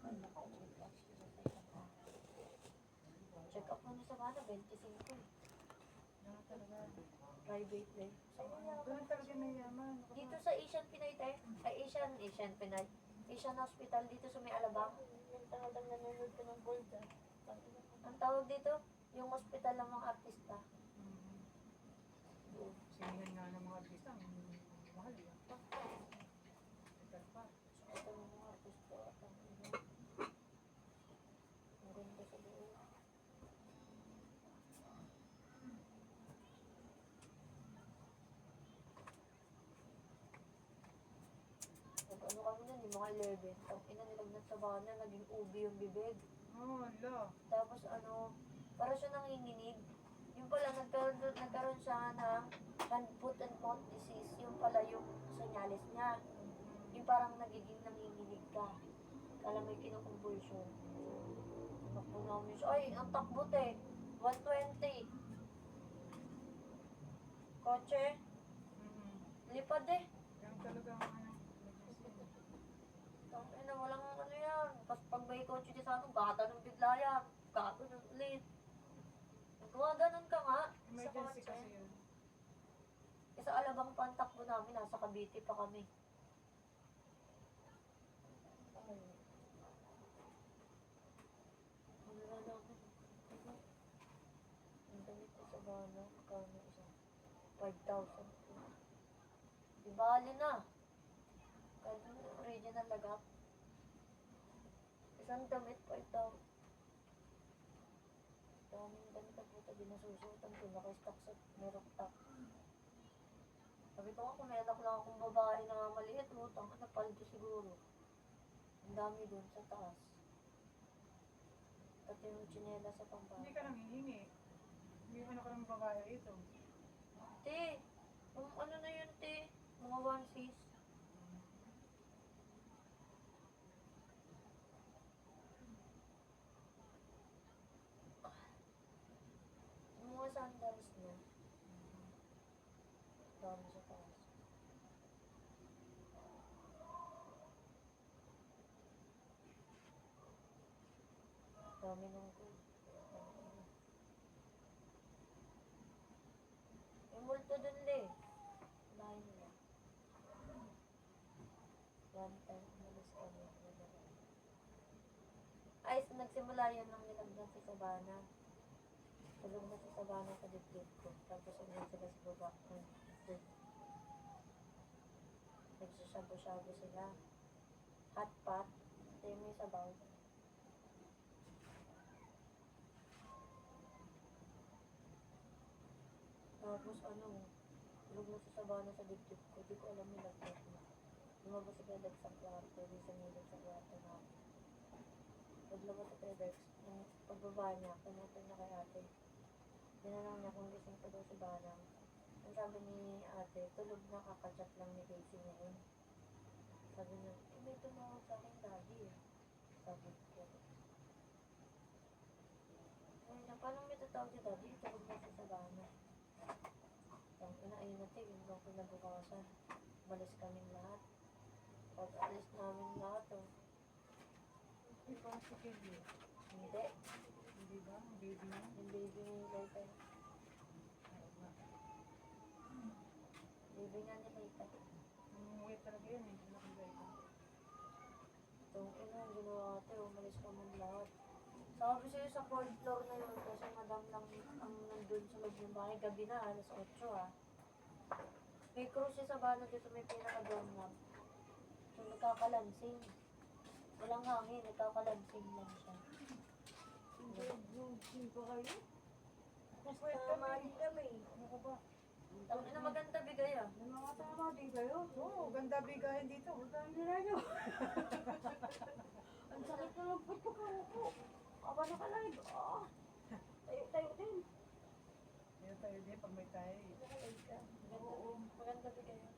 Ay, naka-check up siya sa iba. Check up mo sa bana, 25 eh. Talaga. Private day. Doon talaga mayaman. Dito sa Asian Pinay tayo, ay Asian Pinay. Asian Hospital dito sa may Alabang. Yung talagang nanonood ka ng gold ah. Ang tawag dito, yung hospital ng mga artista. Sinihan nga ng mga artista, ang mahal yan. Ito pa. Hospital ng mga artista. Ang ganda sa loob. Ano kami nun, yung mga 11. Ang ina nilagnat sa bana, naging ubi yung bibig. Oh, ala. Tapos para siya nanginginig. Yung pala, nagkaroon siya ng hand, foot, and mouth disease. Yung pala yung senyalis niya. Yung parang nagiging nanginginig ka. Kala may kinukumbulsyon. Nakpo namin siya. Ay, ang takbot eh. 120. Kotse. Lipad eh. Yan talagang ano. Ay na, walang ano yan. Tapos pag may kotse di sa ano, gata ng bigla yan. Gato ng ulit. Gawa ganun ka nga. Emergency Sa kasi kotse. yun. Sa Alabang pa ang takbo namin, nasa Cavite pa kami. Ay. Wala na ako. Ang damit ko sa bana, kano isa. 5,000. Di bali na. Kahit yung original lagap. Isang damit, 5,000. Daming damit na puta, binasusutan ko. Naka-stock sa merong top. Sabi ko nga, kung may anak lang akong babae na maliit, utang, paldo siguro. Ang dami dun sa taas. Pati yung tsinela sa pampanga. Hindi ka nang hihingi. Hindi mo na ka ng babae ito. Te, ano na yun, te? Mga onesies. Yung mga sandals niya. Dami sa taas. Dami nung ko. Yung multo dun le. Bahay nila. One time, umalis kami. Ay, nagsimula yun nang nilagdan si Sabana. Tulog na si Sabana sa dibdib ko. Tapos umalis sila sa baba ko. Nagsasabo-sabo sila. Hot pot. Ito yung may sabaw. Tapos tulog na si Sabana sa dibdib ko. Di ko alam nilagdan ko. Lumabas si Pedex sa kwarto. Di sa nilog sa kwarto na ako. Paglabas si Pedex, yung pagbaba niya, pumunta na kay ate. Tinanong niya kung gising pa daw si Banang. Ang sabi ni ate, tulog na, kakachat lang ni Casey ngayon. Sabi niya, may tumawag sa akin daddy eh. Sabi ko. Ay na, paano may tatawag si daddy? Tulog na si Sabana. Sabi na, ayun natin, yung bang pinabukasan. Balis kaming lahat. Pag alis namin lahat Di ba si Kelly? Hindi. Hindi ba? Ang baby mo? Yung baby ni Laita. Oo nga. Baby nga ni Laita. Umuwi talaga yan eh. Nakagay ka. Itong ginawa ate, umalis ka mong lahat. Sabi sa'yo sa 4th floor na yun, kasi madam lang ang nandun sa loob ng bahay. Gabi na, alas 8 ah. May cruise siya sa bano dito, may pinaka-dorm lang. So, nagkakalansing. Walang hangin, nagkakalansing lang siya. Hindi pa kayo? Wait Tama din kami. Ano ka ba? Ang ina maganda bigay ah. May mga tama din kayo. Oo, ganda bigayan dito. Huwag nila nyo. Ang sakit na lang po pagkakuko. Aba na ka lang. Tayo din. Dito tayo din pag may tayo eh. Oo. Maganda bigay ah.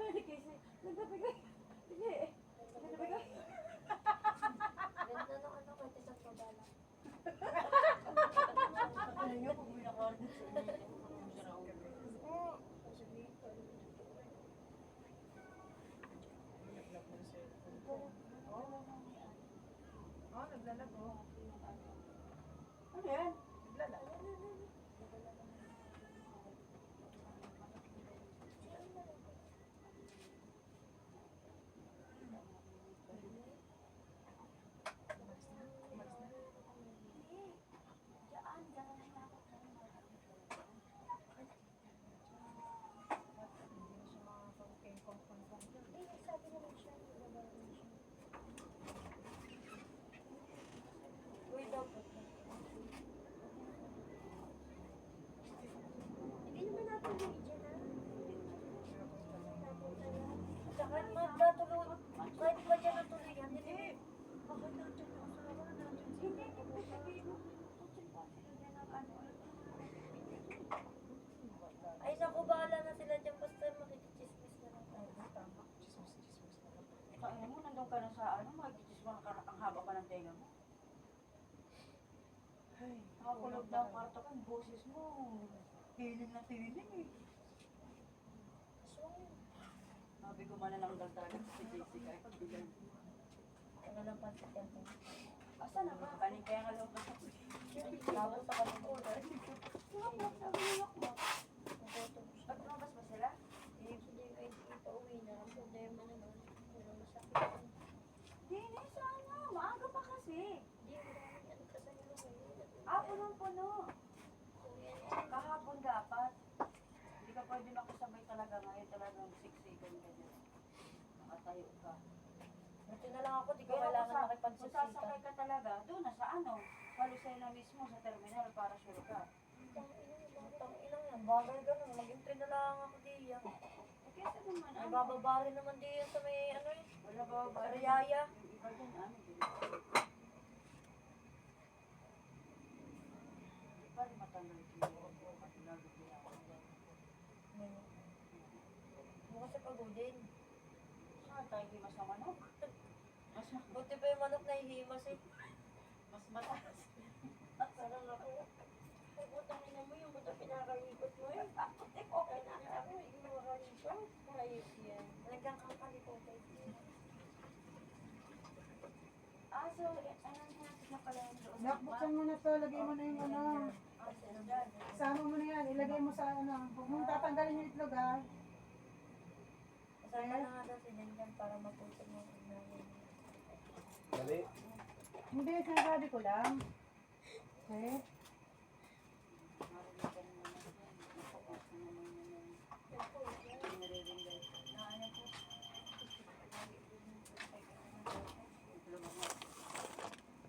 Kasi, nagpapigay. Sige. Nagpapigay. Ganda ng kahit isang pabala. Ano nyo, kung may nakaragod sa inyo. Oo. Sabihin ko. Nag-lock mo na siya. Oo. Naglalag, oh. Ano yan? Naglalag. Umalis na. Umalis na. Diyan, diyan na lang ako. Hindi na siya makakapag-ping-pong-pong-pong dyan. Sabi naman siya, nababa naman siya. Uy, dapat. Hindi naman natuloy dyan, ha? Kahit magkatuloy, kahit ba dyan natuloy yan, hindi. Bakit natin yung asawa natin? Hindi, hindi sabihin mo. Yan ang ano. Ay, naku, bahala na sila dyan. Basta makikichismis na lang tayo. Tama. Chismis na lang. Kaya mo, nandun ka na sa ano, magkikis mo ang haba pa ng tenga mo. Ay, Nakakulog na ang kwarto ko, yung boses mo. Tiling na tiling eh. Aswang yun. Sabi ko manananggal talaga si Jessica. Ito bilang. Ano lang pansit yan to? Asa na ba? Kanin kaya nga lang ako. Tapos sa kanila. Tulak mo, sabi niyo mo. Nagutom siya. Ba't lumabas ba sila? Eh, hindi kayo dito uwi na. Problema naman. Wala masakit. Hindi, sana. Maaga pa kasi. Hindi, maraming ano ka sa nila ngayon. Ah, punong-puno. Kuya niya. Kahapon dapat. Hindi ka pwede makisabay talaga ngayon. Talagang siksikan ka dyan. Nakatayo ka. Buti na lang ako, di ko Pero kailangan kung makipagsiksikan. sasakay ka talaga, doon na sa ano, Palusay na mismo sa terminal para sure ka. Tang-inang yan. Bagay ganun. Mag-entry na lang ako diyan. Eh, kesa naman, Ay, ano? bababa rin naman diyan sa may ano eh. Wala ba ba? Riyaya. Yung iba din, ano? Di pa rin matanggal yung matulago nila. Mo kasi pagodin. Saan tayo di mas manok? Buti pa yung manok na hihimas eh. Mas mataas. Parang ako. Ay, butang ina mo yung buta pinakalikot mo eh. Okay na ako, hindi mo makalikot. Ayos yan. Talagang kakalikot eh. Ah, so, anong natin na pala yung doon? Nak, buksan mo na to. Lagay mo na yung ano. Ah, sino dyan? Sama mo na yan. Ilagay mo sa ano. Huwag mong tatanggalin yung itlog ha. Kasama na nga daw si Janjan para mapusog mo. Dali. Hindi, sinasabi ko lang. Okay?